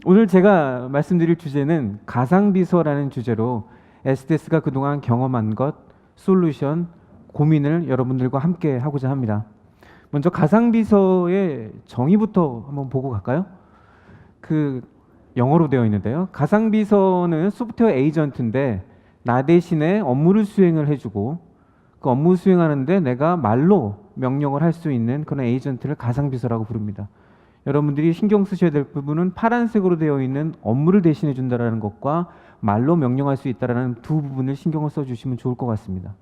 오늘 제가 말씀드릴 주제는 가상비서라는 주제로 SDS가 그동안 경험한 것, 솔루션, 고민을 여러분들과 함께 하고자 합니다. 먼저 가상비서의 정의부터 한번 보고 갈까요? 그 영어로 되어 있는데요. 가상비서는 소프트웨어 에이전트인데 나 대신에 업무를 수행을 해주고 그 업무 수행하는데 내가 말로 명령을 할 수 있는 그런 에이전트를 가상비서라고 부릅니다. 여러분들이 신경 쓰셔야 될 부분은 파란색으로 되어 있는 업무를 대신해 준다라는 것과 말로 명령할 수 있다라는 두 부분을 신경을 써주시면 좋을 것 같습니다.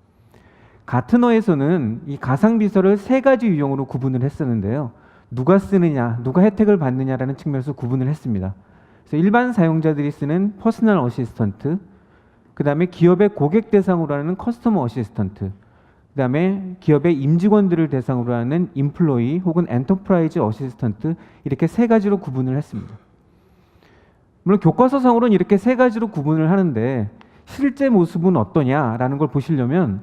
가트너에서는 이 가상비서를 세 가지 유형으로 구분을 했었는데요. 누가 쓰느냐, 누가 혜택을 받느냐라는 측면에서 구분을 했습니다. 그래서 일반 사용자들이 쓰는 퍼스널 어시스턴트, 그 다음에 기업의 고객 대상으로 하는 커스터머 어시스턴트, 그 다음에 기업의 임직원들을 대상으로 하는 임플로이 혹은 엔터프라이즈 어시스턴트, 이렇게 세 가지로 구분을 했습니다. 물론 교과서상으로는 이렇게 세 가지로 구분을 하는데 실제 모습은 어떠냐라는 걸 보시려면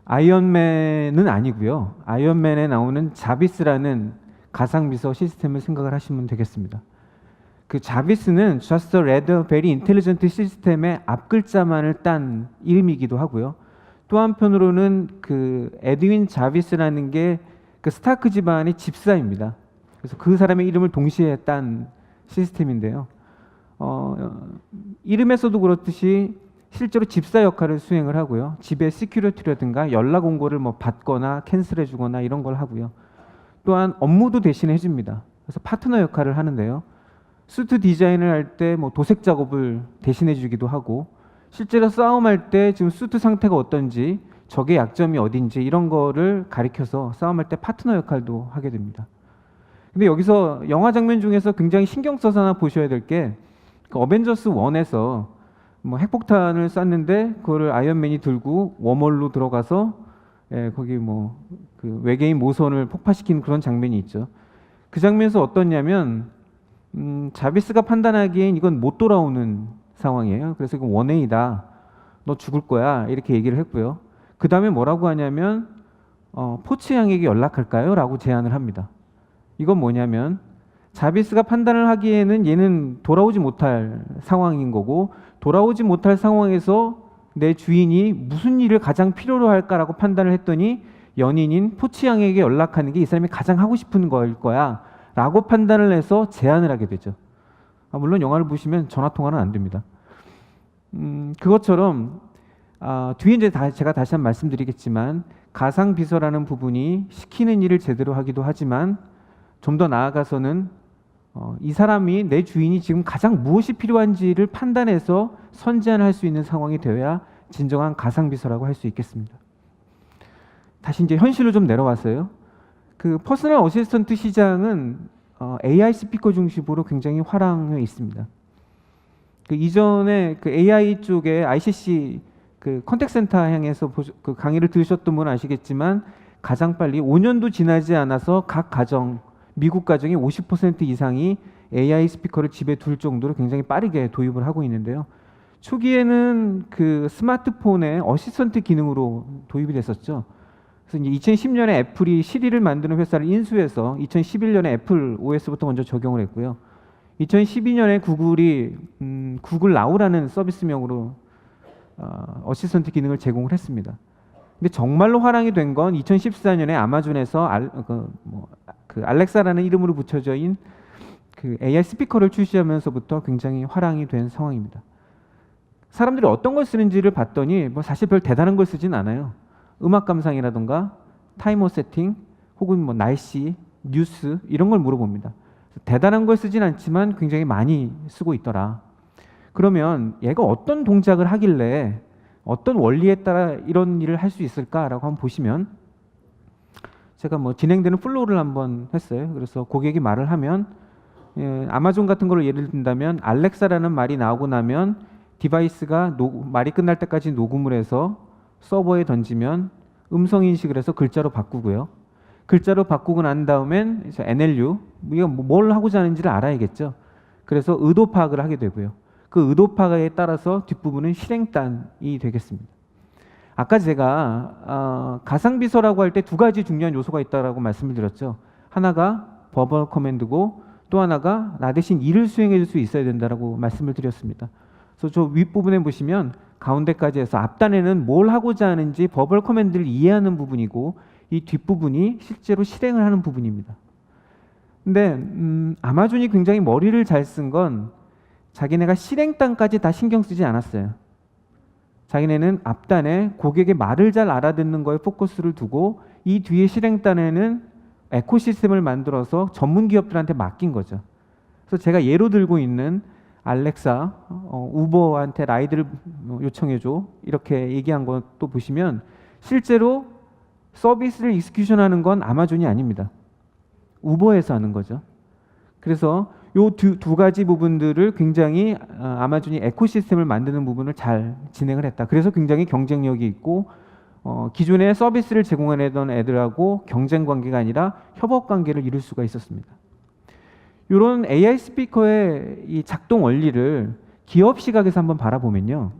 아이언맨은 아니고요. 아이언맨에 나오는 자비스라는 가상비서 시스템을 생각을 하시면 되겠습니다. 그 자비스는 Just a Red Very Intelligent 시스템의 앞글자만을 딴 이름이기도 하고요. 또 한편으로는 그 에드윈 자비스라는 게 그 스타크 집안의 집사입니다. 그래서 그 사람의 이름을 동시에 딴 시스템인데요. 이름에서도 그렇듯이 실제로 집사 역할을 수행을 하고요. 집의 시큐리티라든가 연락 온 거를 뭐 받거나 캔슬해 주거나 이런 걸 하고요. 또한 업무도 대신해 줍니다. 그래서 파트너 역할을 하는데요. 수트 디자인을 할 때 뭐 도색 작업을 대신해 주기도 하고 실제로 싸움할 때 지금 수트 상태가 어떤지 적의 약점이 어딘지 이런 거를 가리켜서 싸움할 때 파트너 역할도 하게 됩니다. 근데 여기서 영화 장면 중에서 굉장히 신경 써서 하나 보셔야 될 게 그 어벤져스 1에서 뭐 핵폭탄을 쐈는데 그거를 아이언맨이 들고 웜홀로 들어가서 거기 뭐 그 외계인 모선을 폭파시키는 그런 장면이 있죠. 그 장면에서 어떻냐면 자비스가 판단하기엔 이건 못 돌아오는 상황이에요. 그래서 이건 원웨이다. 너 죽을 거야. 이렇게 얘기를 했고요. 그 다음에 뭐라고 하냐면 포츠 양에게 연락할까요? 라고 제안을 합니다. 이건 뭐냐면 자비스가 판단을 하기에는 얘는 돌아오지 못할 상황인 거고 돌아오지 못할 상황에서 내 주인이 무슨 일을 가장 필요로 할까라고 판단을 했더니 연인인 포츠 양에게 연락하는 게 이 사람이 가장 하고 싶은 거일 거야 라고 판단을 해서 제안을 하게 되죠. 물론 영화를 보시면 전화통화는 안 됩니다. 그것처럼 뒤에 이제 제가 다시 한번 말씀드리겠지만 가상비서라는 부분이 시키는 일을 제대로 하기도 하지만 좀 더 나아가서는 이 사람이 내 주인이 지금 가장 무엇이 필요한지를 판단해서 선제안을 할 수 있는 상황이 되어야 진정한 가상비서라고 할 수 있겠습니다. 다시 이제 현실로 좀 내려왔어요. 그 퍼스널 어시스턴트 시장은 AI 스피커 중심으로 굉장히 활황해 있습니다. 그 이전에 그 AI 쪽에 ICC 그 컨택센터 향해서 그 강의를 들으셨던 분은 아시겠지만 가장 빨리 5년도 지나지 않아서 각 가정, 미국 가정의 50% 이상이 AI 스피커를 집에 둘 정도로 굉장히 빠르게 도입을 하고 있는데요. 초기에는 그 스마트폰의 어시스턴트 기능으로 도입이 됐었죠. 그래서 이제 2010년에 애플이 시리를 만드는 회사를 인수해서 2011년에 애플 OS부터 먼저 적용을 했고요. 2012년에 구글이 구글 나우라는 서비스명으로 어시스턴트 기능을 제공을 했습니다. 근데 정말로 화랑이 된 건 2014년에 아마존에서 알렉사라는 이름으로 붙여져인 그 AI 스피커를 출시하면서부터 굉장히 화랑이 된 상황입니다. 사람들이 어떤 걸 쓰는지를 봤더니 뭐 사실 별 대단한 걸 쓰진 않아요. 음악 감상이라던가 타이머 세팅 혹은 뭐 날씨, 뉴스 이런 걸 물어봅니다. 대단한 걸 쓰진 않지만 굉장히 많이 쓰고 있더라. 그러면 얘가 어떤 동작을 하길래 어떤 원리에 따라 이런 일을 할 수 있을까라고 한번 보시면 제가 뭐 진행되는 플로우를 한번 했어요. 그래서 고객이 말을 하면 아마존 같은 걸로 예를 든다면 알렉사라는 말이 나오고 나면 디바이스가 말이 끝날 때까지 녹음을 해서 서버에 던지면 음성 인식을 해서 글자로 바꾸고요. 글자로 바꾸고 난 다음엔 NLU 이거 뭘 하고자 하는지를 알아야겠죠. 그래서 의도 파악을 하게 되고요. 그 의도 파악에 따라서 뒷부분은 실행단이 되겠습니다. 아까 제가 가상비서라고 할 때 두 가지 중요한 요소가 있다고 말씀을 드렸죠. 하나가 버벌 커맨드고 또 하나가 나 대신 일을 수행해 줄 수 있어야 된다라고 말씀을 드렸습니다. 그래서 저 윗부분에 보시면 가운데까지 해서 앞단에는 뭘 하고자 하는지 버벌 커맨드를 이해하는 부분이고 이 뒷부분이 실제로 실행을 하는 부분입니다. 근데 아마존이 굉장히 머리를 잘 쓴 건 자기네가 실행단까지 다 신경 쓰지 않았어요. 자기네는 앞단에 고객의 말을 잘 알아듣는 거에 포커스를 두고 이 뒤에 실행단에는 에코시스템을 만들어서 전문 기업들한테 맡긴 거죠. 그래서 제가 예로 들고 있는 알렉사, 우버한테 라이드를 요청해줘 이렇게 얘기한 것도 보시면 실제로 서비스를 익스큐션하는 건 아마존이 아닙니다. 우버에서 하는 거죠. 그래서 요 두 가지 부분들을 굉장히 아마존이 에코시스템을 만드는 부분을 잘 진행을 했다. 그래서 굉장히 경쟁력이 있고 기존에 서비스를 제공해내던 애들하고 경쟁 관계가 아니라 협업 관계를 이룰 수가 있었습니다. 이런 AI 스피커의 이 작동 원리를 기업 시각에서 한번 바라보면요.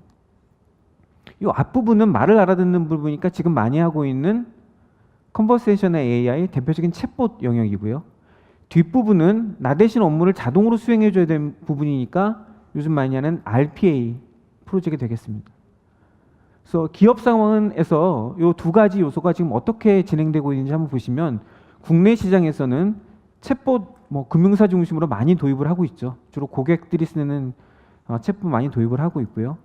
이 앞부분은 말을 알아듣는 부분이니까 지금 많이 하고 있는 컨버세이션 AI 대표적인 챗봇 영역이고요. 뒷부분은 나 대신 업무를 자동으로 수행해줘야 되는 부분이니까 요즘 많이 하는 RPA 프로젝트가 되겠습니다. 그래서 기업 상황에서 이 두 가지 요소가 지금 어떻게 진행되고 있는지 한번 보시면 국내 시장에서는 챗봇 금융사 중심으로 많이 도입을 하고 있죠. 주로 고객들이 쓰는 챗봇 많이 도입을 하고 있고요.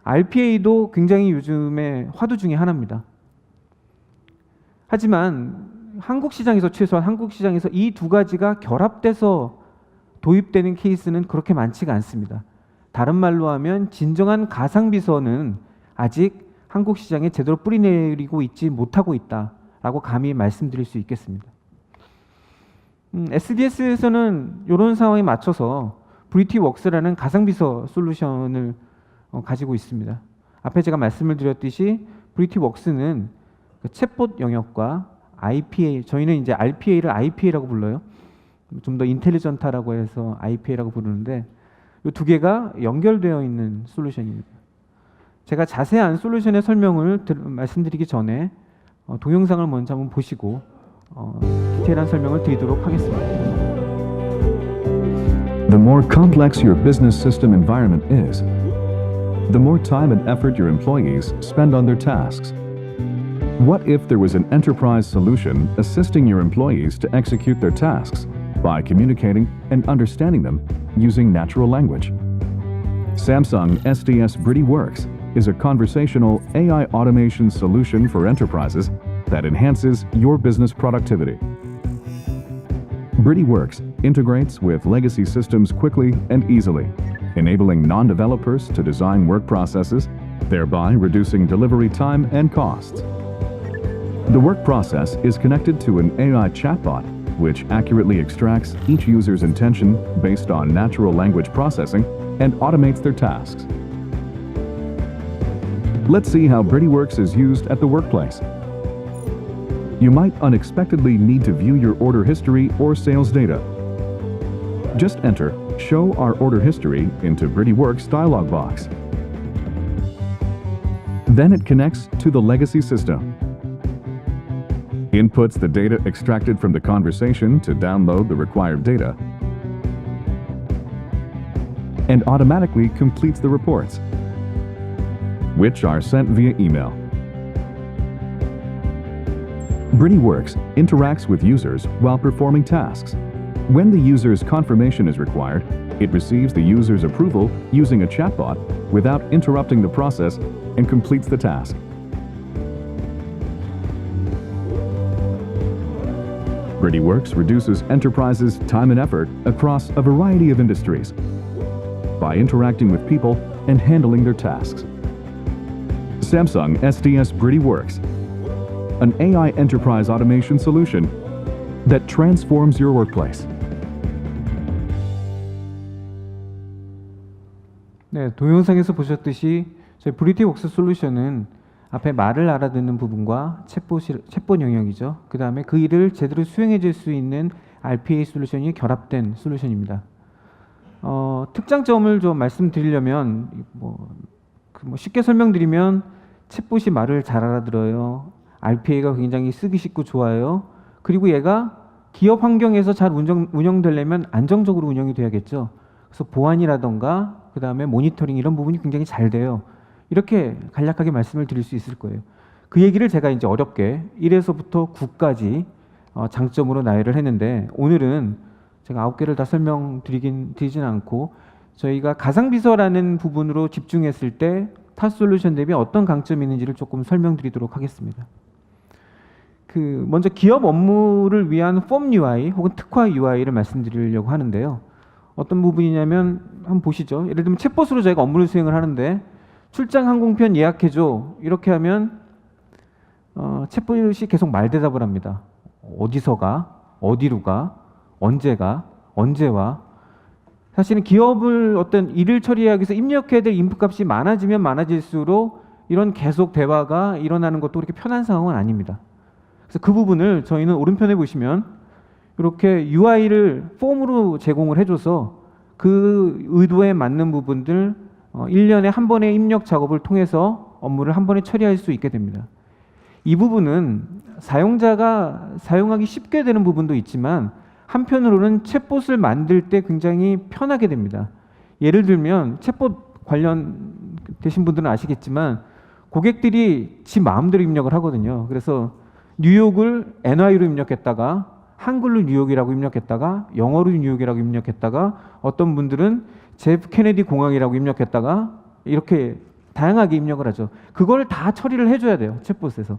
RPA도 굉장히 요즘에 화두 중에 하나입니다. 하지만 한국 시장에서 최소한 한국 시장에서 이 두 가지가 결합돼서 도입되는 케이스는 그렇게 많지가 않습니다. 다른 말로 하면 진정한 가상비서는 아직 한국 시장에 제대로 뿌리내리고 있지 못하고 있다라고 감히 말씀드릴 수 있겠습니다. SDS에서는 이런 상황에 맞춰서 브리티웍스라는 가상비서 솔루션을 가지고 있습니다. 앞에 제가 말씀을 드렸듯이 브리티웍스는 그 챗봇 영역과 IPA, 저희는 이제 RPA를 IPA라고 불러요. 좀 더 인텔리전타라고 해서 IPA라고 부르는데 이 두 개가 연결되어 있는 솔루션입니다. 제가 자세한 솔루션의 설명을 말씀드리기 전에 동영상을 먼저 한번 보시고 디테일한 설명을 드리도록 하겠습니다. The more complex your business system environment is, the more time and effort your employees spend on their tasks. What if there was an enterprise solution assisting your employees to execute their tasks by communicating and understanding them using natural language? Samsung SDS BrittyWorks is a conversational AI automation solution for enterprises that enhances your business productivity. BrittyWorks integrates with legacy systems quickly and easily, enabling non-developers to design work processes, thereby reducing delivery time and costs. The work process is connected to an AI chatbot, which accurately extracts each user's intention based on natural language processing and automates their tasks. Let's see how BrittyWorks is used at the workplace. You might unexpectedly need to view your order history or sales data. Just enter Show Our Order History into BrittyWorks dialog box. Then it connects to the legacy system. Inputs the data extracted from the conversation to download the required data, and automatically completes the reports, which are sent via email. BrittyWorks interacts with users while performing tasks. When the user's confirmation is required, it receives the user's approval using a chatbot without interrupting the process and completes the task. BrittyWorks reduces enterprises' time and effort across a variety of industries by interacting with people and handling their tasks. Samsung SDS BrittyWorks, an AI enterprise automation solution that transforms your workplace. 네, 동영상에서 보셨듯이 저희 브리티웍스 솔루션은 앞에 말을 알아듣는 부분과 챗봇 영역이죠. 그 다음에 그 일을 제대로 수행해 줄 수 있는 RPA 솔루션이 결합된 솔루션입니다. 특장점을 좀 말씀드리려면 쉽게 설명드리면 챗봇이 말을 잘 알아들어요. RPA가 굉장히 쓰기 쉽고 좋아요. 그리고 얘가 기업 환경에서 잘 운영되려면 안정적으로 운영이 돼야겠죠. 그래서 보안이라던가 그다음에 모니터링 이런 부분이 굉장히 잘 돼요. 이렇게 간략하게 말씀을 드릴 수 있을 거예요. 그 얘기를 제가 이제 어렵게 1에서부터 9까지 장점으로 나열을 했는데, 오늘은 제가 9개를 다 설명드리진 않고 저희가 가상비서라는 부분으로 집중했을 때 타 솔루션 대비 어떤 강점이 있는지를 조금 설명드리도록 하겠습니다. 먼저 기업 업무를 위한 폼 UI 혹은 특화 UI를 말씀드리려고 하는데요. 어떤 부분이냐면 한번 보시죠. 예를 들면 챗봇으로 저희가 업무를 수행을 하는데, 출장 항공편 예약해줘 이렇게 하면 챗봇이 계속 말대답을 합니다. 어디서 가, 어디로 가, 언제 가, 언제 와. 사실은 기업을 어떤 일을 처리하기 위해서 입력해야 될 인풋값이 많아지면 많아질수록 이런 계속 대화가 일어나는 것도 그렇게 편한 상황은 아닙니다. 그래서 그 부분을 저희는 오른편에 보시면 이렇게 UI를 폼으로 제공을 해줘서 그 의도에 맞는 부분들 1년에 한 번의 입력 작업을 통해서 업무를 한 번에 처리할 수 있게 됩니다. 이 부분은 사용자가 사용하기 쉽게 되는 부분도 있지만 한편으로는 챗봇을 만들 때 굉장히 편하게 됩니다. 예를 들면 챗봇 관련되신 분들은 아시겠지만 고객들이 지 마음대로 입력을 하거든요. 그래서 뉴욕을 NY로 입력했다가 한글로 뉴욕이라고 입력했다가 영어로 뉴욕이라고 입력했다가 어떤 분들은 제프 케네디 공항이라고 입력했다가 이렇게 다양하게 입력을 하죠. 그걸 다 처리를 해줘야 돼요. 챗봇에서.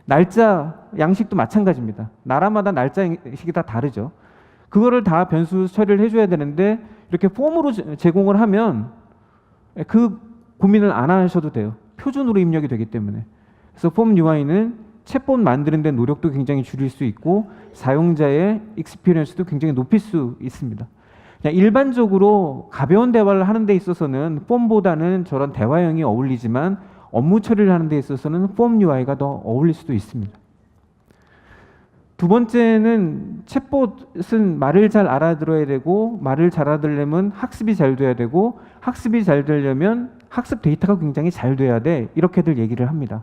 날짜 양식도 마찬가지입니다. 나라마다 날짜 양식이 다 다르죠. 그거를 다 변수 처리를 해줘야 되는데 이렇게 폼으로 제공을 하면 그 고민을 안 하셔도 돼요. 표준으로 입력이 되기 때문에. 그래서 폼 UI는 챗봇 만드는 데 노력도 굉장히 줄일 수 있고 사용자의 익스피리언스도 굉장히 높일 수 있습니다. 그냥 일반적으로 가벼운 대화를 하는 데 있어서는 폼보다는 저런 대화형이 어울리지만 업무 처리를 하는 데 있어서는 폼 UI가 더 어울릴 수도 있습니다. 두 번째는 챗봇은 말을 잘 알아들어야 되고, 말을 잘 알아들려면 학습이 잘 돼야 되고, 학습이 잘 되려면 학습 데이터가 굉장히 잘 돼야 돼, 이렇게들 얘기를 합니다.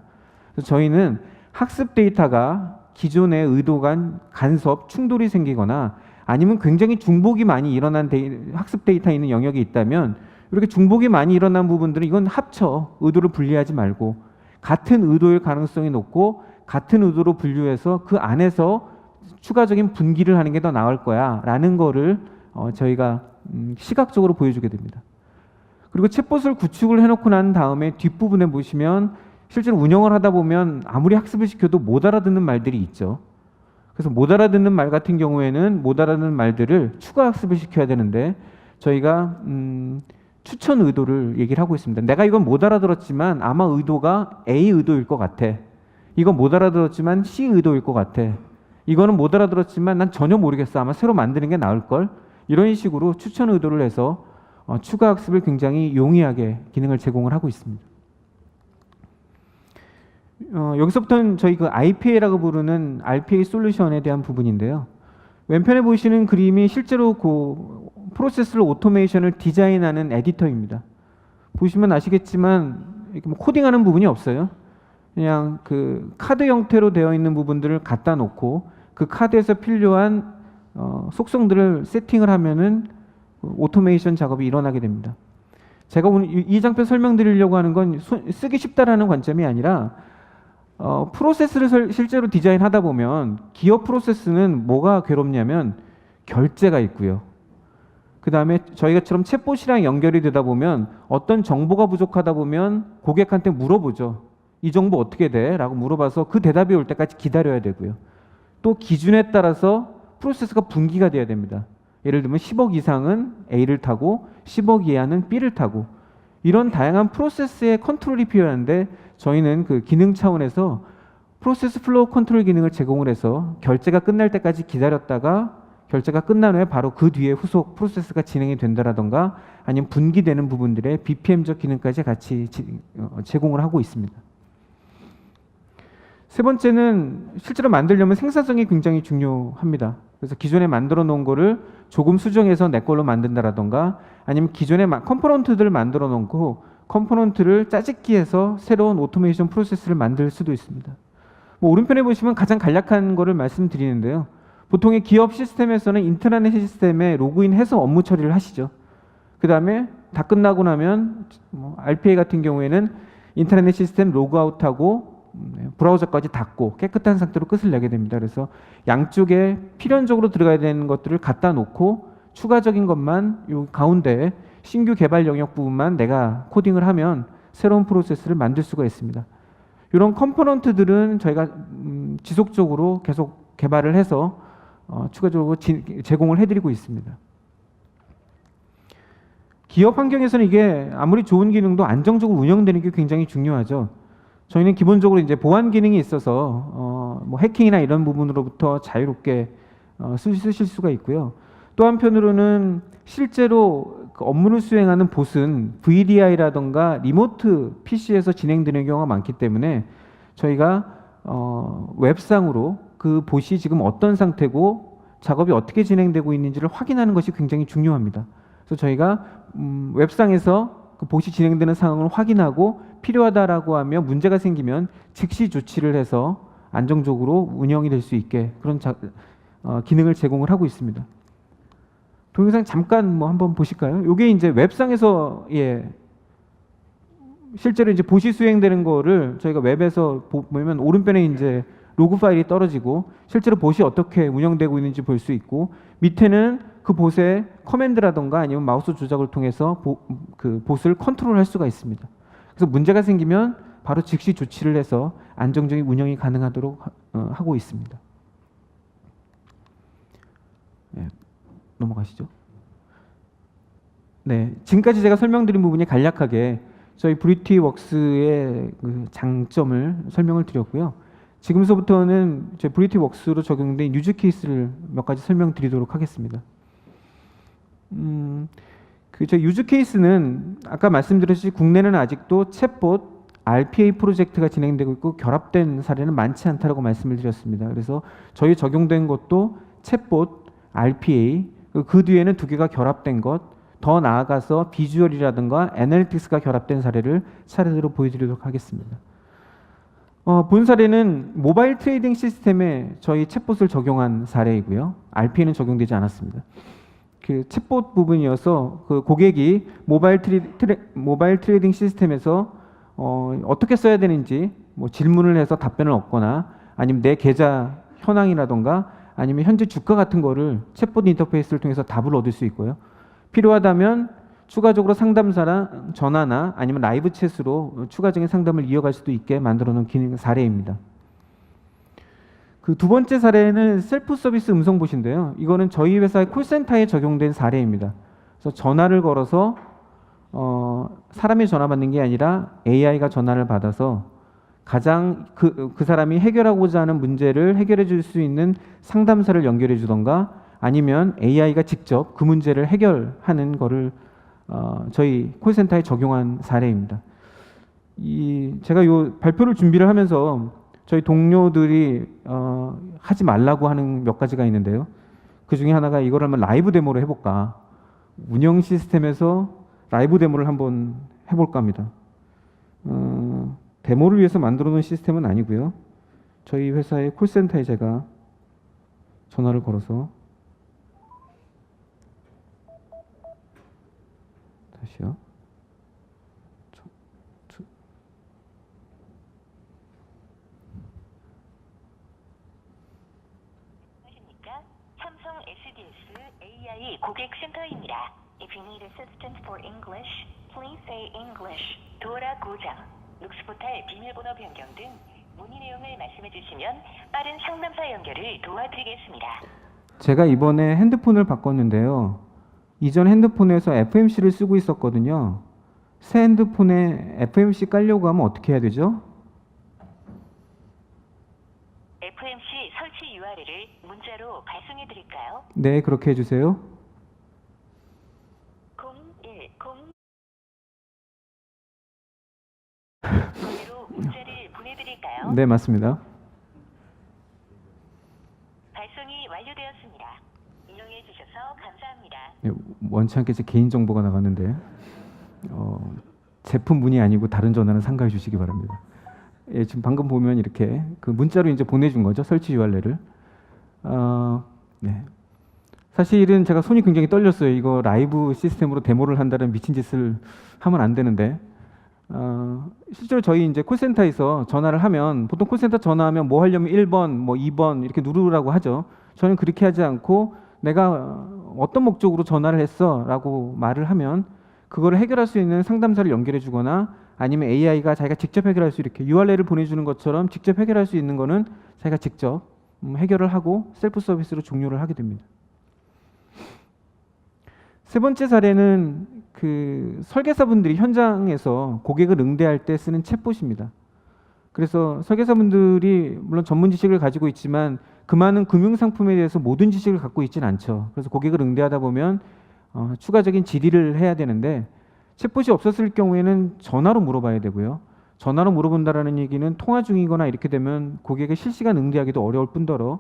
그래서 저희는 학습 데이터가 기존의 의도 간 간섭, 충돌이 생기거나 아니면 굉장히 중복이 많이 일어난 학습 데이터 있는 영역이 있다면 이렇게 중복이 많이 일어난 부분들은 이건 합쳐 의도를 분리하지 말고 같은 의도일 가능성이 높고 같은 의도로 분류해서 그 안에서 추가적인 분기를 하는 게 더 나을 거야 라는 거를 저희가 시각적으로 보여주게 됩니다. 그리고 챗봇을 구축을 해놓고 난 다음에 뒷부분에 보시면 실제로 운영을 하다 보면 아무리 학습을 시켜도 못 알아듣는 말들이 있죠. 그래서 못 알아듣는 말 같은 경우에는 못 알아듣는 말들을 추가 학습을 시켜야 되는데 저희가 추천 의도를 얘기를 하고 있습니다. 내가 이건 못 알아들었지만 아마 의도가 A 의도일 것 같아. 이건 못 알아들었지만 C 의도일 것 같아. 이거는 못 알아들었지만 난 전혀 모르겠어. 아마 새로 만드는 게 나을걸. 이런 식으로 추천 의도를 해서 추가 학습을 굉장히 용이하게 기능을 제공을 하고 있습니다. 여기서부터는 저희 그 IPA라고 부르는 RPA 솔루션에 대한 부분인데요. 왼편에 보시는 그림이 실제로 그 프로세스를 오토메이션을 디자인하는 에디터입니다. 보시면 아시겠지만 이렇게 뭐 코딩하는 부분이 없어요. 그냥 그 카드 형태로 되어 있는 부분들을 갖다 놓고 그 카드에서 필요한 속성들을 세팅을 하면은 오토메이션 작업이 일어나게 됩니다. 제가 오늘 이 장편 설명드리려고 하는 건 쓰기 쉽다라는 관점이 아니라 프로세스를 실제로 디자인하다 보면 기업 프로세스는 뭐가 괴롭냐면 결제가 있고요. 그 다음에 저희가처럼 챗봇이랑 연결이 되다 보면 어떤 정보가 부족하다 보면 고객한테 물어보죠. 이 정보 어떻게 돼? 라고 물어봐서 그 대답이 올 때까지 기다려야 되고요. 또 기준에 따라서 프로세스가 분기가 돼야 됩니다. 예를 들면 10억 이상은 A를 타고 10억 이하는 B를 타고 이런 다양한 프로세스의 컨트롤이 필요한데 저희는 그 기능 차원에서 프로세스 플로우 컨트롤 기능을 제공을 해서 결제가 끝날 때까지 기다렸다가 결제가 끝난 후에 바로 그 뒤에 후속 프로세스가 진행이 된다라던가 아니면 분기되는 부분들의 BPM적 기능까지 같이 제공을 하고 있습니다. 세 번째는 실제로 만들려면 생산성이 굉장히 중요합니다. 그래서 기존에 만들어 놓은 거를 조금 수정해서 내 걸로 만든다라던가 아니면 기존에 컴포넌트들을 만들어 놓고 컴포넌트를 짜집기해서 새로운 오토메이션 프로세스를 만들 수도 있습니다. 뭐 오른편에 보시면 가장 간략한 거를 말씀드리는데요. 보통의 기업 시스템에서는 인트라넷 시스템에 로그인해서 업무 처리를 하시죠. 그 다음에 다 끝나고 나면 뭐 RPA 같은 경우에는 인트라넷 시스템 로그아웃하고 브라우저까지 닫고 깨끗한 상태로 끝을 내게 됩니다. 그래서 양쪽에 필연적으로 들어가야 되는 것들을 갖다 놓고 추가적인 것만 요 가운데 신규 개발 영역 부분만 내가 코딩을 하면 새로운 프로세스를 만들 수가 있습니다. 이런 컴포넌트들은 저희가 지속적으로 계속 개발을 해서 추가적으로 제공을 해드리고 있습니다. 기업 환경에서는 이게 아무리 좋은 기능도 안정적으로 운영되는 게 굉장히 중요하죠. 저희는 기본적으로 이제 보안 기능이 있어서 뭐 해킹이나 이런 부분으로부터 자유롭게 쓰실 수가 있고요. 또 한편으로는 실제로 그 업무를 수행하는 봇은 VDI라던가 리모트 PC에서 진행되는 경우가 많기 때문에 저희가 웹상으로 그 봇이 지금 어떤 상태고 작업이 어떻게 진행되고 있는지를 확인하는 것이 굉장히 중요합니다. 그래서 저희가 웹상에서 그 봇이 진행되는 상황을 확인하고 필요하다라고 하면 문제가 생기면 즉시 조치를 해서 안정적으로 운영이 될 수 있게 그런 기능을 제공을 하고 있습니다. 동영상 잠깐 뭐 한번 보실까요? 이게 이제 웹상에서 실제로 이제 봇이 수행되는 거를 저희가 웹에서 보면 오른편에 이제 로그 파일이 떨어지고 실제로 봇이 어떻게 운영되고 있는지 볼 수 있고 밑에는 그 봇의 커맨드라던가 아니면 마우스 조작을 통해서 그 봇을 컨트롤할 수가 있습니다. 그래서 문제가 생기면 바로 즉시 조치를 해서 안정적인 운영이 가능하도록 하고 있습니다. 네, 넘어가시죠. 네, 지금까지 제가 설명드린 부분이 간략하게 저희 브리티웍스의 그 장점을 설명을 드렸고요. 지금서부터는 저희 브리티웍스로 적용된 유즈 케이스를 몇 가지 설명드리도록 하겠습니다. 저희 유즈 케이스는 아까 말씀드렸듯이 국내는 아직도 챗봇 RPA 프로젝트가 진행되고 있고 결합된 사례는 많지 않다라고 말씀을 드렸습니다. 그래서 저희 적용된 것도 챗봇 RPA 그 뒤에는 두 개가 결합된 것, 더 나아가서 비주얼이라든가 애널리틱스가 결합된 사례를 차례대로 보여드리도록 하겠습니다. 본 사례는 모바일 트레이딩 시스템에 저희 챗봇을 적용한 사례이고요. RPA는 적용되지 않았습니다. 그 챗봇 부분이어서 그 고객이 모바일 트레이딩 시스템에서 어떻게 써야 되는지 뭐 질문을 해서 답변을 얻거나 아니면 내 계좌 현황이라던가 아니면 현재 주가 같은 거를 챗봇 인터페이스를 통해서 답을 얻을 수 있고요. 필요하다면 추가적으로 상담사랑 전화나 아니면 라이브 챗으로 추가적인 상담을 이어갈 수도 있게 만들어 놓은 기능 사례입니다. 그 두 번째 사례는 셀프 서비스 음성봇인데요. 이거는 저희 회사의 콜센터에 적용된 사례입니다. 그래서 전화를 걸어서 사람이 전화 받는 게 아니라 AI가 전화를 받아서 가장 그 사람이 해결하고자 하는 문제를 해결해 줄 수 있는 상담사를 연결해 주던가 아니면 AI가 직접 그 문제를 해결하는 거를 저희 콜센터에 적용한 사례입니다. 제가 요 발표를 준비를 하면서 저희 동료들이 하지 말라고 하는 몇 가지가 있는데요. 그 중에 하나가 이걸 한번 라이브 데모로 해볼까. 운영 시스템에서 라이브 데모를 한번 해볼까 합니다. 데모를 위해서 만들어 놓은 시스템은 아니고요. 저희 회사의 콜센터에 제가 전화를 걸어서 다시요. 삼성 SDS AI 고객센터입니다. If you need assistance for English, please say English. 도어락 고장, 룩스포탈 비밀번호 변경 등 문의 내용을 말씀해 주시면 빠른 상담사 연결을 도와드리겠습니다. 제가 이번에 핸드폰을 바꿨는데요. 이전 핸드폰에서 FMC를 쓰고 있었거든요. 새 핸드폰에 FMC 깔려고 하면 어떻게 해야 되죠? FMC 설치 URL을 문자로 발송해 드릴까요? 네, 그렇게 해주세요. 010 거기로 문자를 보내드릴까요? 네, 맞습니다. 발송이 완료되었습니다. 이용해 주셔서 감사합니다. 네, 원치 않게 제 개인 정보가 나갔는데 제품 문의 아니고 다른 전화는 삼가해 주시기 바랍니다. 지금 방금 보면 이렇게 그 문자로 이제 보내준 거죠. 설치 URL을. 네. 사실은 제가 손이 굉장히 떨렸어요. 이거 라이브 시스템으로 데모를 한다는 미친 짓을 하면 안 되는데, 실제로 저희 이제 콜센터에서 전화를 하면, 보통 콜센터 전화하면 뭐 하려면 1번, 뭐 2번 이렇게 누르라고 하죠. 저는 그렇게 하지 않고 내가 어떤 목적으로 전화를 했어 라고 말을 하면 그거를 해결할 수 있는 상담사를 연결해 주거나, 아니면 AI가 자기가 직접 해결할 수, 이렇게 URL을 보내주는 것처럼 직접 해결할 수 있는 거는 자기가 직접 해결을 하고 셀프 서비스로 종료를 하게 됩니다. 세 번째 사례는 그 설계사분들이 현장에서 고객을 응대할 때 쓰는 챗봇입니다. 그래서 설계사분들이 물론 전문 지식을 가지고 있지만 그 많은 금융 상품에 대해서 모든 지식을 갖고 있지는 않죠. 그래서 고객을 응대하다 보면 추가적인 질의를 해야 되는데, 챗봇이 없었을 경우에는 전화로 물어봐야 되고요. 전화로 물어본다라는 얘기는 통화 중이거나 이렇게 되면 고객의 실시간 응대하기도 어려울 뿐더러,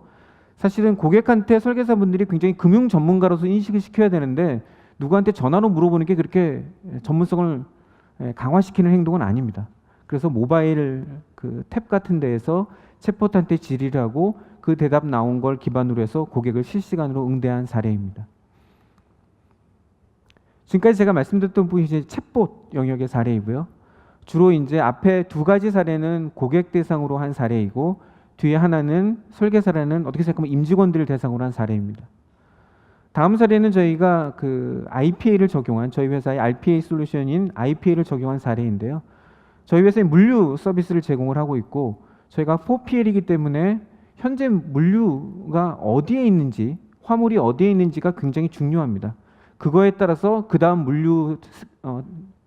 사실은 고객한테 설계사분들이 굉장히 금융 전문가로서 인식을 시켜야 되는데 누구한테 전화로 물어보는 게 그렇게 전문성을 강화시키는 행동은 아닙니다. 그래서 모바일 그 탭 같은 데에서 챗봇한테 질의를 하고 그 대답 나온 걸 기반으로 해서 고객을 실시간으로 응대한 사례입니다. 지금까지 제가 말씀드렸던 부분이 이제 챗봇 영역의 사례이고요. 주로 이제 앞에 두 가지 사례는 고객 대상으로 한 사례이고, 뒤에 하나는 설계사라는 어떻게 생각하면 임직원들을 대상으로 한 사례입니다. 다음 사례는 저희가 그 IPA를 적용한, 저희 회사의 RPA 솔루션인 IPA를 적용한 사례인데요. 저희 회사에 물류 서비스를 제공을 하고 있고, 저희가 4PL이기 때문에 현재 물류가 어디에 있는지, 화물이 어디에 있는지가 굉장히 중요합니다. 그거에 따라서 그 다음 물류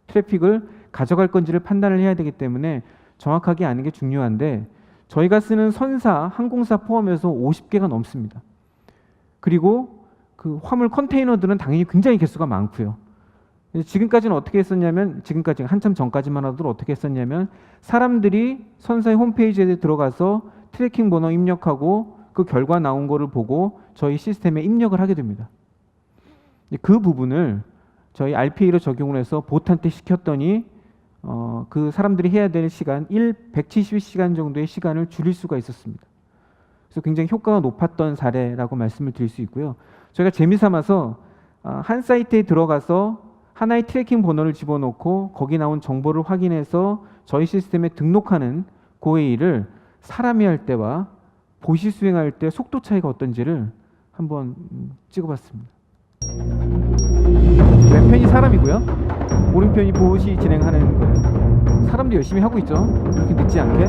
트래픽을 가져갈 건지를 판단을 해야 되기 때문에 정확하게 아는 게 중요한데, 저희가 쓰는 선사, 항공사 포함해서 50개가 넘습니다. 그리고 그 화물 컨테이너들은 당연히 굉장히 개수가 많고요. 지금까지는 어떻게 했었냐면, 지금까지 한참 전까지만 하더라도 어떻게 했었냐면, 사람들이 선사의 홈페이지에 들어가서 트래킹 번호 입력하고 그 결과 나온 거를 보고 저희 시스템에 입력을 하게 됩니다. 그 부분을 저희 RPA로 적용을 해서 봇한테 시켰더니 그 사람들이 해야 될 시간 170시간 정도의 시간을 줄일 수가 있었습니다. 그래서 굉장히 효과가 높았던 사례라고 말씀을 드릴 수 있고요. 저희가 재미삼아서 한 사이트에 들어가서 하나의 트래킹 번호를 집어넣고 거기 나온 정보를 확인해서 저희 시스템에 등록하는 고의 일을 사람이 할 때와 봇이 수행할 때 속도 차이가 어떤지를 한번 찍어봤습니다. 왼편이 사람이고요, 오른편이 봇이 진행하는 거예요. 사람도 열심히 하고 있죠. 그렇게 늦지 않게.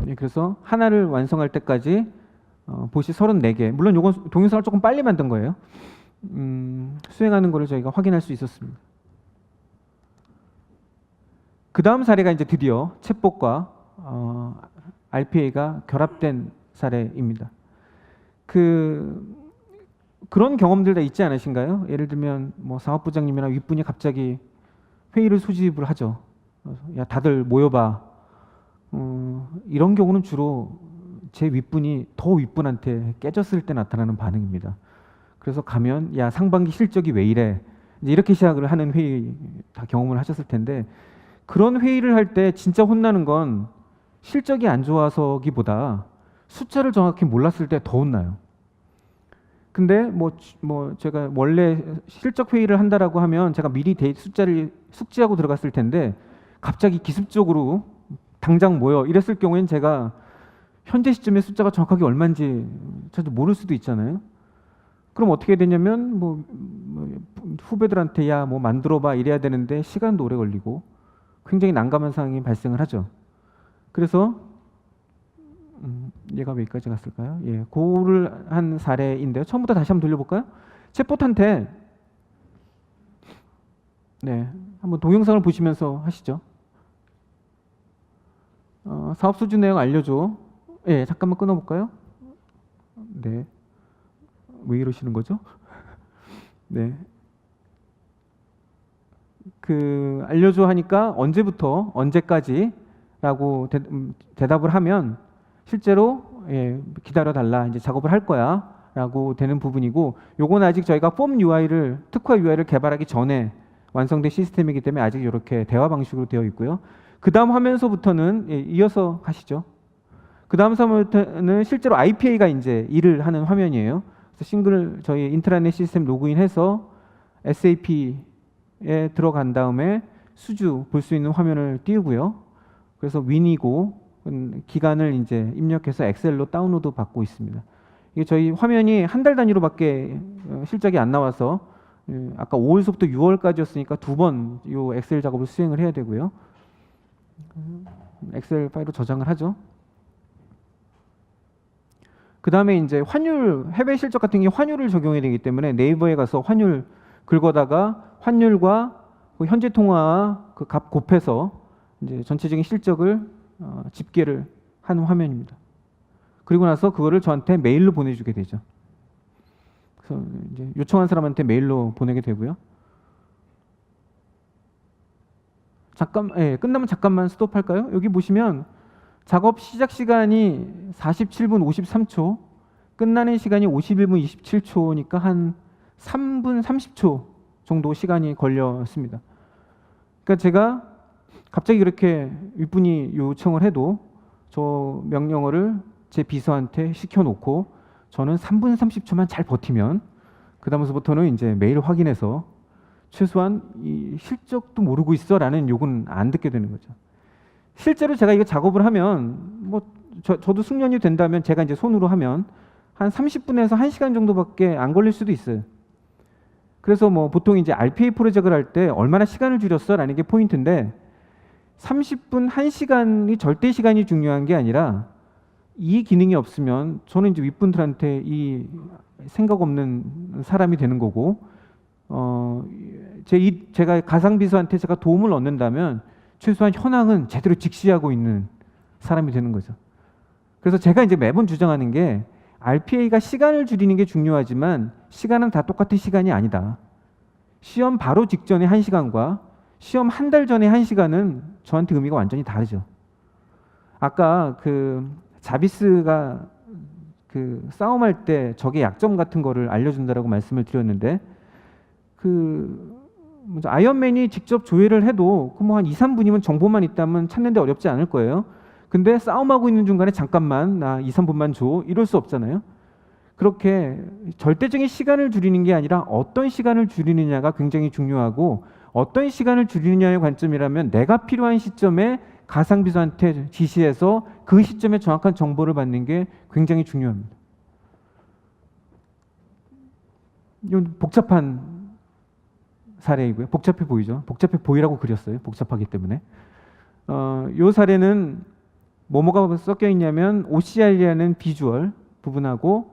네, 그래서 하나를 완성할 때까지 봇이 34개, 물론 이건 동영상을 조금 빨리 만든 거예요. 수행하는 거를 저희가 확인할 수 있었습니다. 그 다음 사례가 이제 드디어 챗봇과 RPA가 결합된 사례입니다. 그런 경험들 다 있지 않으신가요? 예를 들면 뭐 사업부장님이나 윗분이 갑자기 회의를 소집을 하죠. 야, 다들 모여봐. 이런 경우는 주로 제 윗분이 더 윗분한테 깨졌을 때 나타나는 반응입니다. 그래서 가면 야, 상반기 실적이 왜 이래? 이제 이렇게 시작을 하는 회의 다 경험을 하셨을 텐데, 그런 회의를 할 때 진짜 혼나는 건 실적이 안 좋아서기보다 숫자를 정확히 몰랐을 때 더 혼나요. 근데 뭐 제가 원래 실적 회의를 한다라고 하면 제가 미리 숫자를 숙지하고 들어갔을 텐데, 갑자기 기습적으로 당장 모여 이랬을 경우엔 제가 현재 시점에 숫자가 정확하게 얼마인지 저도 모를 수도 있잖아요. 그럼 어떻게 되냐면 뭐 후배들한테 야, 뭐 만들어봐 이래야 되는데 시간도 오래 걸리고 굉장히 난감한 상황이 발생을 하죠. 그래서 얘가 여기까지 갔을까요? 예, 그거를 한 사례인데요. 처음부터 다시 한번 돌려볼까요? 챗봇한테 네, 한번 동영상을 보시면서 하시죠. 사업 수주 내용 알려줘. 예, 잠깐만 끊어볼까요? 네, 왜 이러시는 거죠? 네, 알려줘 하니까 언제부터 언제까지라고 대답을 하면 실제로 예, 기다려달라, 이제 작업을 할 거야 라고 되는 부분이고, 요건 아직 저희가 폼 UI를, 특화 UI를 개발하기 전에 완성된 시스템이기 때문에 아직 이렇게 대화 방식으로 되어 있고요. 그 다음 화면서부터는 예, 이어서 하시죠. 그 다음 화면부터는 실제로 IPA가 이제 일을 하는 화면이에요. 그래서 저희 인트라넷 시스템 로그인해서 SAP에 들어간 다음에 수주 볼 수 있는 화면을 띄우고요. 그래서 윈이고 기간을 이제 입력해서 엑셀로 다운로드 받고 있습니다. 이게 저희 화면이 한 달 단위로밖에 실적이 안 나와서 아까 5월서부터 6월까지였으니까 두 번 이 엑셀 작업을 수행을 해야 되고요. 엑셀 파일로 저장을 하죠. 그 다음에 이제 환율, 해외 실적 같은 게 환율을 적용해야 되기 때문에 네이버에 가서 환율 긁어다가 환율과 그 현재 통화 그 값 곱해서 이제 전체적인 실적을 집계를 하는 화면입니다. 그리고 나서 그거를 저한테 메일로 보내주게 되죠. 그래서 이제 요청한 사람한테 메일로 보내게 되고요. 끝나면 잠깐만 스톱할까요? 여기 보시면 작업 시작 시간이 47분 53초, 끝나는 시간이 51분 27초니까 한 3분 30초 정도 시간이 걸렸습니다. 그러니까 제가 갑자기 그렇게 윗분이 요청을 해도 저 명령어를 제 비서한테 시켜놓고 저는 3분 30초만 잘 버티면 그 다음부터는 이제 매일 확인해서 최소한 이 실적도 모르고 있어라는 욕은 안 듣게 되는 거죠. 실제로 제가 이거 작업을 하면 뭐 저도 숙련이 된다면 제가 이제 손으로 하면 한 30분에서 1시간 정도밖에 안 걸릴 수도 있어요. 그래서 뭐 보통 이제 RPA 프로젝트를 할 때 얼마나 시간을 줄였어라는 게 포인트인데 30분, 1시간이 절대 시간이 중요한 게 아니라 이 기능이 없으면 저는 이제 윗분들한테 이 생각 없는 사람이 되는 거고 제가 가상비서한테 제가 도움을 얻는다면 최소한 현황은 제대로 직시하고 있는 사람이 되는 거죠. 그래서 제가 이제 매번 주장하는 게 RPA가 시간을 줄이는 게 중요하지만 시간은 다 똑같은 시간이 아니다. 시험 바로 직전에 1시간과 시험 한 달 전에 1시간은 저한테 의미가 완전히 다르죠. 아까 그 자비스가 그 싸움할 때 적의 약점 같은 거를 알려준다라고 말씀을 드렸는데 먼저 아이언맨이 직접 조회를 해도 뭐 한 2, 3분이면 정보만 있다면 찾는데 어렵지 않을 거예요. 근데 싸움하고 있는 중간에 잠깐만 나 2, 3분만 줘 이럴 수 없잖아요. 그렇게 절대적인 시간을 줄이는 게 아니라 어떤 시간을 줄이느냐가 굉장히 중요하고 어떤 시간을 줄이느냐의 관점이라면 내가 필요한 시점에 가상비서한테 지시해서 그 시점에 정확한 정보를 받는 게 굉장히 중요합니다. 이건 복잡한 사례이고요. 복잡해 보이죠? 복잡해 보이라고 그렸어요. 복잡하기 때문에. 이 사례는 뭐가 섞여 있냐면 OCR이라는 비주얼 부분하고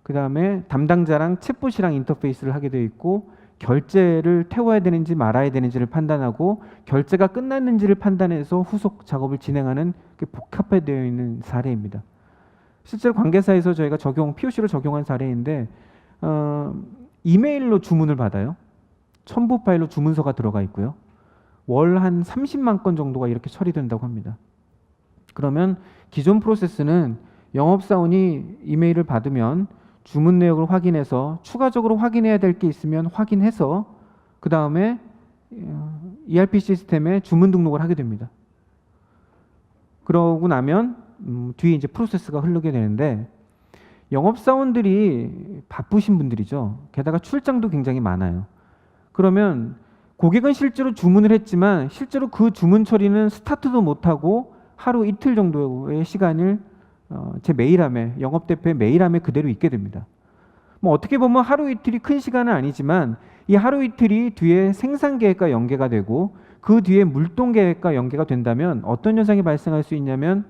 그 다음에 담당자랑 챗봇이랑 인터페이스를 하게 되어 있고 결제를 태워야 되는지 말아야 되는지를 판단하고 결제가 끝났는지를 판단해서 후속 작업을 진행하는 복합화되어 있는 사례입니다. 실제로 관계사에서 저희가 POC를 적용한 사례인데 이메일로 주문을 받아요. 첨부 파일로 주문서가 들어가 있고요. 월 한 30만 건 정도가 이렇게 처리된다고 합니다. 그러면 기존 프로세스는 영업사원이 이메일을 받으면 주문 내역을 확인해서 추가적으로 확인해야 될 게 있으면 확인해서 그 다음에 ERP 시스템에 주문 등록을 하게 됩니다. 그러고 나면 뒤에 이제 프로세스가 흐르게 되는데 영업사원들이 바쁘신 분들이죠. 게다가 출장도 굉장히 많아요. 그러면 고객은 실제로 주문을 했지만 실제로 그 주문 처리는 스타트도 못하고 하루 이틀 정도의 시간을 제 메일함에 영업대표의 메일함에 그대로 있게 됩니다. 뭐 어떻게 보면 하루 이틀이 큰 시간은 아니지만 이 하루 이틀이 뒤에 생산 계획과 연계가 되고 그 뒤에 물동 계획과 연계가 된다면 어떤 현상이 발생할 수 있냐면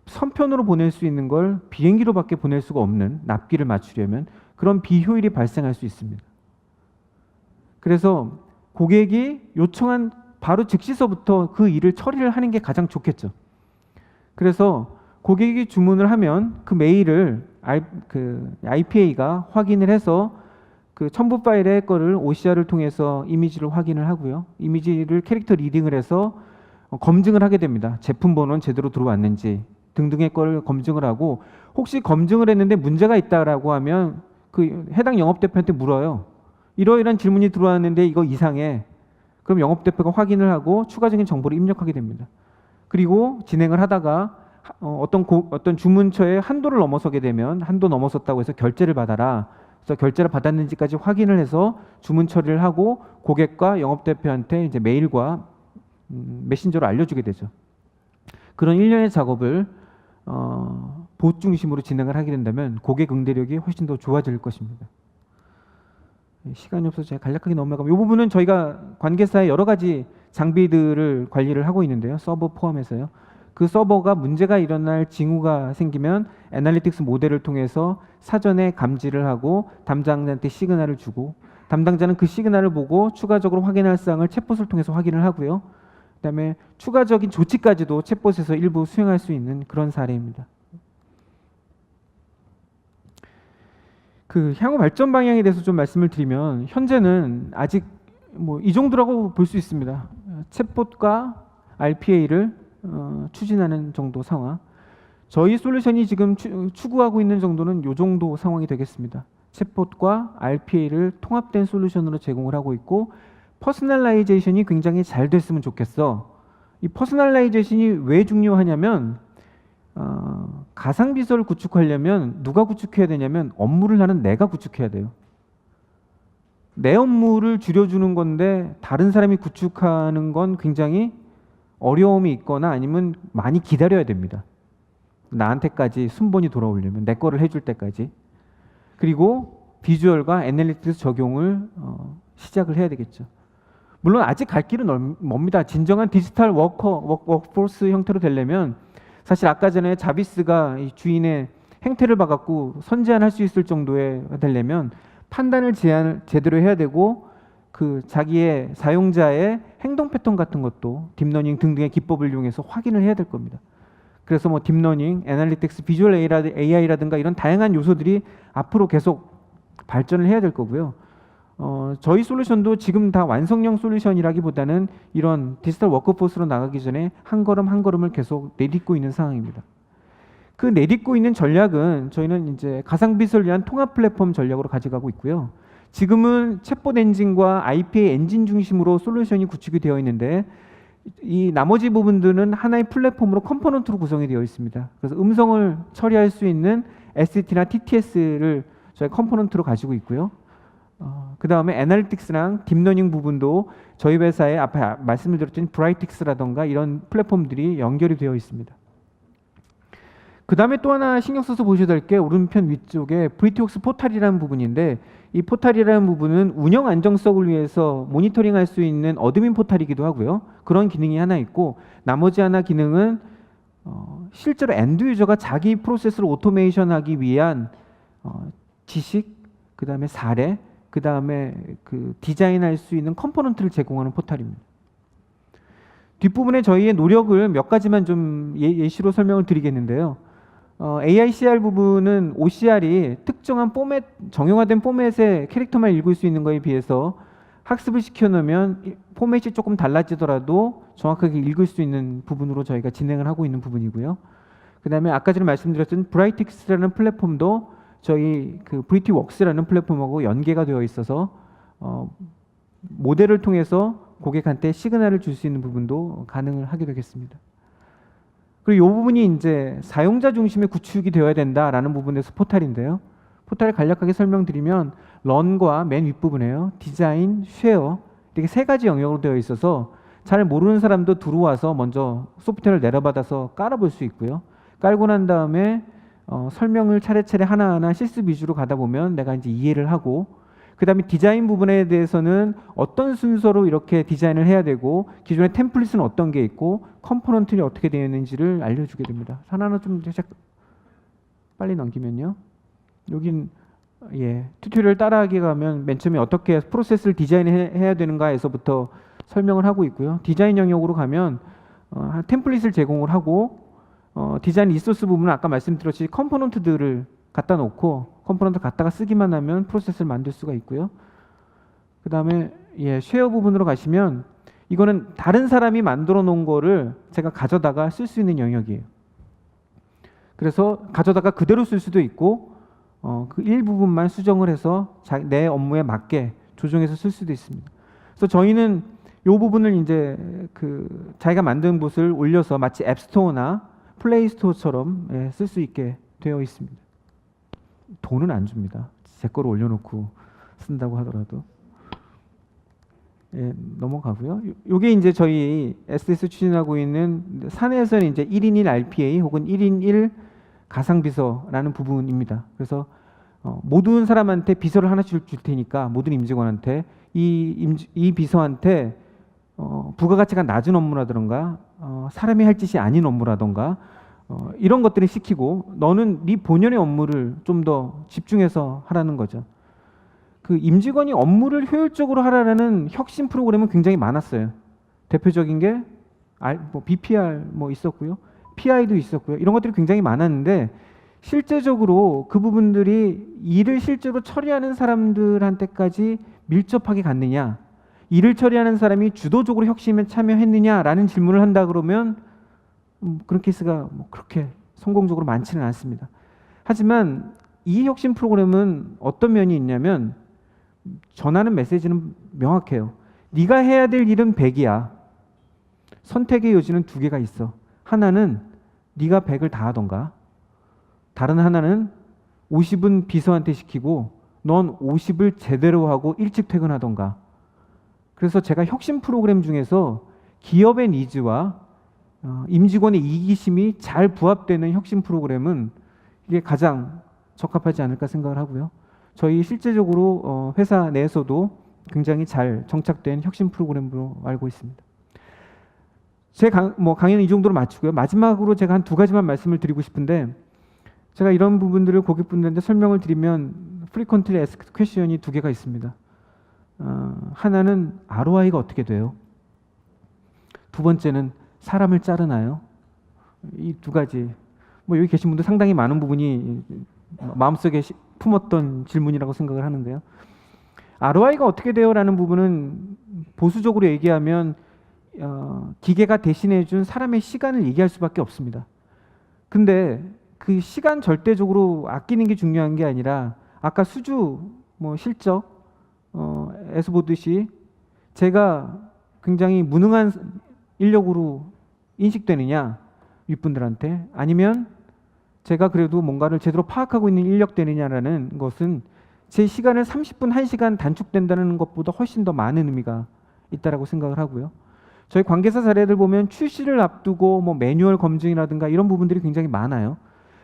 선편으로 보낼 수 있는 걸 비행기로밖에 보낼 수가 없는 납기를 맞추려면 그런 비효율이 발생할 수 있습니다. 그래서 고객이 요청한 바로 즉시서부터 그 일을 처리를 하는 게 가장 좋겠죠. 그래서 고객이 주문을 하면 그 메일을 IPA가 확인을 해서 그 첨부 파일의 거를 OCR을 통해서 이미지를 확인을 하고요. 이미지를 캐릭터 리딩을 해서 검증을 하게 됩니다. 제품 번호는 제대로 들어왔는지 등등의 거를 검증을 하고 혹시 검증을 했는데 문제가 있다라고 하면 그 해당 영업대표한테 물어요. 이러이러한 질문이 들어왔는데 이거 이상해. 그럼 영업대표가 확인을 하고 추가적인 정보를 입력하게 됩니다. 그리고 진행을 하다가 어떤 주문처의 한도를 넘어서게 되면 한도 넘어섰다고 해서 결제를 받아라. 그래서 결제를 받았는지까지 확인을 해서 주문 처리를 하고 고객과 영업대표한테 이제 메일과 메신저로 알려주게 되죠. 그런 일련의 작업을 봇 중심으로 진행을 하게 된다면 고객 응대력이 훨씬 더 좋아질 것입니다. 시간이 없어서 제가 간략하게 넘어가면 이 부분은 저희가 관계사의 여러 가지 장비들을 관리를 하고 있는데요. 서버 포함해서요. 그 서버가 문제가 일어날 징후가 생기면 애널리틱스 모델을 통해서 사전에 감지를 하고 담당자한테 시그널을 주고 담당자는 그 시그널을 보고 추가적으로 확인할 사항을 챗봇을 통해서 확인을 하고요. 그다음에 추가적인 조치까지도 챗봇에서 일부 수행할 수 있는 그런 사례입니다. 그 향후 발전 방향에 대해서 좀 말씀을 드리면 현재는 아직 뭐 이 정도라고 볼 수 있습니다. 챗봇과 RPA를 추진하는 정도 상황. 저희 솔루션이 지금 추구하고 있는 정도는 이 정도 상황이 되겠습니다. 챗봇과 RPA를 통합된 솔루션으로 제공을 하고 있고 퍼스널라이제이션이 굉장히 잘 됐으면 좋겠어. 이 퍼스널라이제이션이 왜 중요하냐면 가상비서를 구축하려면 누가 구축해야 되냐면 업무를 하는 내가 구축해야 돼요. 내 업무를 줄여주는 건데 다른 사람이 구축하는 건 굉장히 어려움이 있거나 아니면 많이 기다려야 됩니다. 나한테까지 순번이 돌아오려면 내 거를 해줄 때까지. 그리고 비주얼과 애널리틱스 적용을 시작을 해야 되겠죠. 물론 아직 갈 길은 멉니다. 진정한 디지털 워크포스 형태로 되려면 사실 아까 전에 자비스가 이 주인의 행태를 봐갖고 선제한할 수 있을 정도에 되려면 판단을 제대로 해야 되고 그 자기의 사용자의 행동 패턴 같은 것도 딥러닝 등등의 기법을 이용해서 확인을 해야 될 겁니다. 그래서 뭐 딥러닝, 애널리틱스, 비주얼 AI라든가 이런 다양한 요소들이 앞으로 계속 발전을 해야 될 거고요. 저희 솔루션도 지금 다 완성형 솔루션이라기보다는 이런 디지털 워크포스로 나가기 전에 한 걸음 한 걸음을 계속 내딛고 있는 상황입니다. 그 내딛고 있는 전략은 저희는 이제 가상비서를 위한 통합 플랫폼 전략으로 가져가고 있고요. 지금은 챗봇 엔진과 IPA 엔진 중심으로 솔루션이 구축이 되어 있는데 이 나머지 부분들은 하나의 플랫폼으로 컴포넌트로 구성이 되어 있습니다. 그래서 음성을 처리할 수 있는 ST나 TTS를 저희 컴포넌트로 가지고 있고요. 그 다음에 애널리틱스랑 딥러닝 부분도 저희 회사에 앞에 말씀을 드렸던 브라이틱스라던가 이런 플랫폼들이 연결이 되어 있습니다. 그 다음에 또 하나 신경 써서 보셔야 될 게 오른편 위쪽에 브리티웍스 포탈이라는 부분인데 이 포탈이라는 부분은 운영 안정성을 위해서 모니터링할 수 있는 어드민 포탈이기도 하고요. 그런 기능이 하나 있고 나머지 하나 기능은 실제로 엔드 유저가 자기 프로세스를 오토메이션하기 위한 지식, 그 다음에 사례, 그 다음에 그 디자인할 수 있는 컴포넌트를 제공하는 포탈입니다. 뒷부분에 저희의 노력을 몇 가지만 좀 예시로 설명을 드리겠는데요. AICR 부분은 OCR이 특정한 포맷, 정형화된 포맷의 캐릭터만 읽을 수 있는 거에 비해서 학습을 시켜놓으면 포맷이 조금 달라지더라도 정확하게 읽을 수 있는 부분으로 저희가 진행을 하고 있는 부분이고요. 그 다음에 아까 전에 말씀드렸던 브라이틱스라는 플랫폼도 저희 그 브리티웍스라는 플랫폼하고 연계가 되어 있어서 모델을 통해서 고객한테 시그널을 줄 수 있는 부분도 가능을 하게 되겠습니다. 그리고 이 부분이 이제 사용자 중심의 구축이 되어야 된다라는 부분에서 포탈인데요. 포탈을 간략하게 설명드리면 런과 맨 윗부분에요. 디자인, 쉐어 이렇게 세 가지 영역으로 되어 있어서 잘 모르는 사람도 들어와서 먼저 소프트웨어를 내려받아서 깔아볼 수 있고요. 깔고 난 다음에 설명을 차례차례 하나하나 실습 위주로 가다 보면 내가 이제 이해를 하고 그 다음에 디자인 부분에 대해서는 어떤 순서로 이렇게 디자인을 해야 되고 기존의 템플릿은 어떤 게 있고 컴포넌트는 어떻게 되어 있는지를 알려주게 됩니다. 하나하나 좀 살짝 빨리 넘기면요. 여긴 튜토리얼 따라하기 가면 맨 처음에 어떻게 프로세스를 디자인해야 되는가에서부터 설명을 하고 있고요. 디자인 영역으로 가면 템플릿을 제공을 하고 디자인 리소스 부분은 아까 말씀드렸듯이 컴포넌트들을 갖다 놓고 컴포넌트 갖다가 쓰기만 하면 프로세스를 만들 수가 있고요. 그 다음에 쉐어 부분으로 가시면 이거는 다른 사람이 만들어 놓은 거를 제가 가져다가 쓸 수 있는 영역이에요. 그래서 가져다가 그대로 쓸 수도 있고 그 일부분만 수정을 해서 내 업무에 맞게 조정해서 쓸 수도 있습니다. 그래서 저희는 이 부분을 이제 그 자기가 만든 곳을 올려서 마치 앱스토어나 플레이스토어처럼 쓸 수 있게 되어 있습니다. 돈은 안 줍니다. 제 거를 올려놓고 쓴다고 하더라도. 넘어가고요. 요게 이제 저희 SS 추진하고 있는 사내에서는 이제 1인 1 RPA 혹은 1인 1 가상비서라는 부분입니다. 그래서 모든 사람한테 비서를 하나씩 줄 테니까 모든 임직원한테 이 비서한테 부가가치가 낮은 업무라든가 사람이 할 짓이 아닌 업무라든가 이런 것들을 시키고 너는 네 본연의 업무를 좀 더 집중해서 하라는 거죠. 그 임직원이 업무를 효율적으로 하라는 혁신 프로그램은 굉장히 많았어요. 대표적인 게 BPR 있었고요. PI도 있었고요. 이런 것들이 굉장히 많았는데 실제적으로 그 부분들이 일을 실제로 처리하는 사람들한테까지 밀접하게 갔느냐, 일을 처리하는 사람이 주도적으로 혁신에 참여했느냐라는 질문을 한다 그러면 그런 케이스가 그렇게 성공적으로 많지는 않습니다. 하지만 이 혁신 프로그램은 어떤 면이 있냐면 전하는 메시지는 명확해요. 네가 해야 될 일은 100이야. 선택의 여지는 2개가 있어. 하나는 네가 100을 다 하던가, 다른 하나는 50은 비서한테 시키고 넌 50을 제대로 하고 일찍 퇴근하던가. 그래서 제가 혁신 프로그램 중에서 기업의 니즈와 임직원의 이기심이 잘 부합되는 혁신 프로그램은 이게 가장 적합하지 않을까 생각을 하고요. 저희 실제적으로 회사 내에서도 굉장히 잘 정착된 혁신 프로그램으로 알고 있습니다. 제 강연은 이 정도로 마치고요. 마지막으로 제가 한 2가지만 말씀을 드리고 싶은데, 제가 이런 부분들을 고객분들한테 설명을 드리면 frequently asked question이 2개가 있습니다. 하나는 ROI가 어떻게 돼요? 2번째는 사람을 자르나요? 이 2가지. 여기 계신 분들 상당히 많은 부분이 마음속에 품었던 질문이라고 생각을 하는데요. ROI가 어떻게 돼요? 라는 부분은 보수적으로 얘기하면 기계가 대신해 준 사람의 시간을 얘기할 수밖에 없습니다. 근데 그 시간 절대적으로 아끼는 게 중요한 게 아니라 아까 수주 실적 에서 보듯이 제가 굉장히 무능한 인력으로 인식되느냐 윗분들한테, 아니면 제가 그래도 뭔가를 제대로 파악하고 있는 인력 되느냐라는 것은 제 시간을 30분, 1시간 단축된다는 것보다 훨씬 더 많은 의미가 있다라고 생각을 하고요. 저희 관계사 사례들 보면 출시를 앞두고 매뉴얼 검증이라든가 이런 부분들이 굉장히 많아요.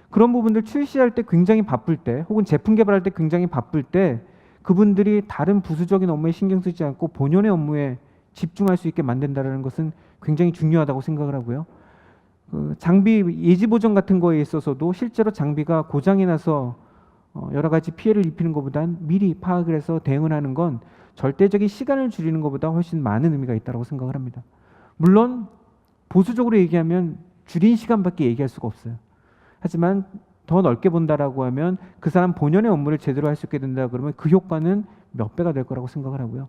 그런 부분들 출시할 때 굉장히 바쁠 때, 혹은 제품 개발할 때 굉장히 바쁠 때 그분들이 다른 부수적인 업무에 신경 쓰지 않고 본연의 업무에 집중할 수 있게 만든다는 것은 굉장히 중요하다고 생각을 하고요. 장비 예지 보정 같은 거에 있어서도 실제로 장비가 고장이 나서 여러 가지 피해를 입히는 것보단 미리 파악을 해서 대응을 하는 건 절대적인 시간을 줄이는 것보다 훨씬 많은 의미가 있다고 생각을 합니다. 물론 보수적으로 얘기하면 줄인 시간밖에 얘기할 수가 없어요. 하지만 더 넓게 본다라고 하면 그 사람 본연의 업무를 제대로 할 수 있게 된다 그러면 그 효과는 몇 배가 될 거라고 생각을 하고요.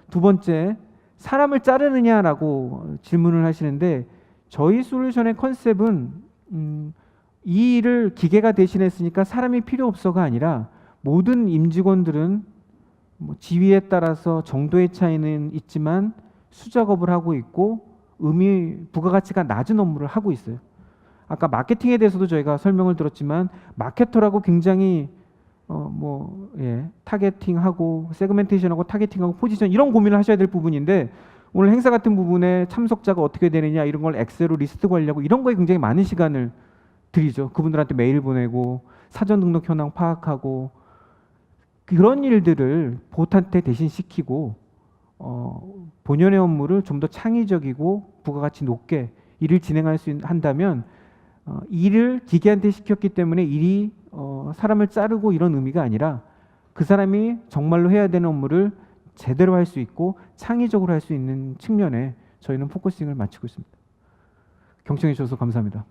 2번째, 사람을 자르느냐라고 질문을 하시는데, 저희 솔루션의 컨셉은 이 일을 기계가 대신했으니까 사람이 필요 없어가 아니라 모든 임직원들은 지위에 따라서 정도의 차이는 있지만 수작업을 하고 있고 부가가치가 낮은 업무를 하고 있어요. 아까 마케팅에 대해서도 저희가 설명을 들었지만 마케터라고 굉장히 타겟팅하고 세그멘테이션하고 타겟팅하고 포지션 이런 고민을 하셔야 될 부분인데, 오늘 행사 같은 부분에 참석자가 어떻게 되느냐 이런 걸 엑셀로 리스트 관리하고 이런 거에 굉장히 많은 시간을 들이죠. 그분들한테 메일 보내고 사전 등록 현황 파악하고 그런 일들을 보트한테 대신 시키고 본연의 업무를 좀 더 창의적이고 부가가치 높게 일을 진행할 수 한다면 일을 기계한테 시켰기 때문에 일이 사람을 자르고 이런 의미가 아니라 그 사람이 정말로 해야 되는 업무를 제대로 할 수 있고 창의적으로 할 수 있는 측면에 저희는 포커싱을 맞추고 있습니다. 경청해 주셔서 감사합니다.